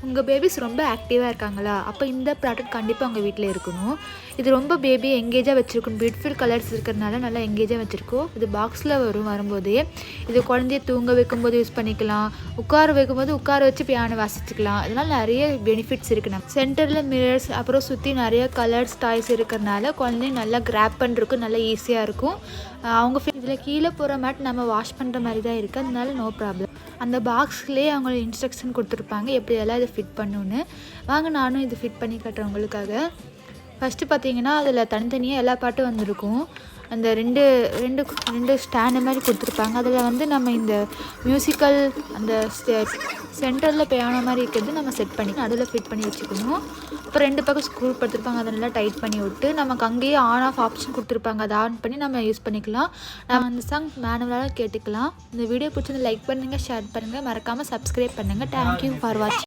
உங்கள் பேபிஸ் ரொம்ப ஆக்டிவாக இருக்காங்களா? அப்போ இந்த ப்ராடக்ட் கண்டிப்பாக உங்கள் வீட்டில் இருக்கணும். இது ரொம்ப பேபியை எங்கேஜாக வச்சுருக்கணும். பியூட்டிஃபுல் கலர்ஸ் இருக்கிறதுனால நல்லா எங்கேஜாக வச்சுருக்கோம். இது பாக்ஸில் வரும்போதே இது குழந்தைய தூங்க வைக்கும்போது யூஸ் பண்ணிக்கலாம். உட்கார வைக்கும்போது உட்கார வச்சு பியானோ வாசிச்சுக்கலாம். இதனால் நிறைய பெனிஃபிட்ஸ் இருக்குது. நம்ம சென்டரில் மிரர்ஸ் அப்புறம் சுற்றி நிறைய கலர்ஸ் டாய்ஸ் இருக்கிறதுனால குழந்தைங்க நல்லா கிராப் பண்ணுறதுக்கு நல்லா ஈஸியாக இருக்கும். அவங்க இதில் கீழே போகிற மேட் நம்ம வாஷ் பண்ணுற மாதிரி தான் இருக்குது. அதனால நோ ப்ராப்ளம். அந்த பாக்ஸ்லேயே அவங்க இன்ஸ்ட்ரக்ஷன் கொடுத்துருப்பாங்க எப்படி எல்லாம் இதை ஃபிட் பண்ணணுன்னு. வாங்க நானும் இது ஃபிட் பண்ணி காட்டுறேன் உங்களுக்காக. ஃபஸ்ட்டு பார்த்தீங்கன்னா அதில் தனித்தனியாக எல்லா பாட்டும் வந்திருக்கும். அந்த ரெண்டு ரெண்டு ரெண்டு ஸ்டாண்டு மாதிரி கொடுத்துருப்பாங்க. அதில் வந்து நம்ம இந்த மியூசிக்கல் அந்த சென்டரில் பியானோ மாதிரி இருக்கிறது நம்ம செட் பண்ணி நடுவில் ஃபிட் பண்ணி வச்சுக்கணும். அப்புறம் 2 பக்கம் ஸ்க்ரூ கொடுத்துருப்பாங்க. அதை நல்லா டைட் பண்ணி விட்டு நமக்கு அங்கேயே ஆன் ஆஃப் ஆப்ஷன் கொடுத்துருப்பாங்க. அதை ஆன் பண்ணி நம்ம யூஸ் பண்ணிக்கலாம். நம்ம அந்த சாங் மேனுவலாக கேட்டுக்கலாம். இந்த வீடியோ பிடிச்சிருந்து லைக் பண்ணுங்கள், ஷேர் பண்ணுங்கள், மறக்காமல் சப்ஸ்கிரைப் பண்ணுங்கள். தேங்க்யூ ஃபார் வாட்சிங்.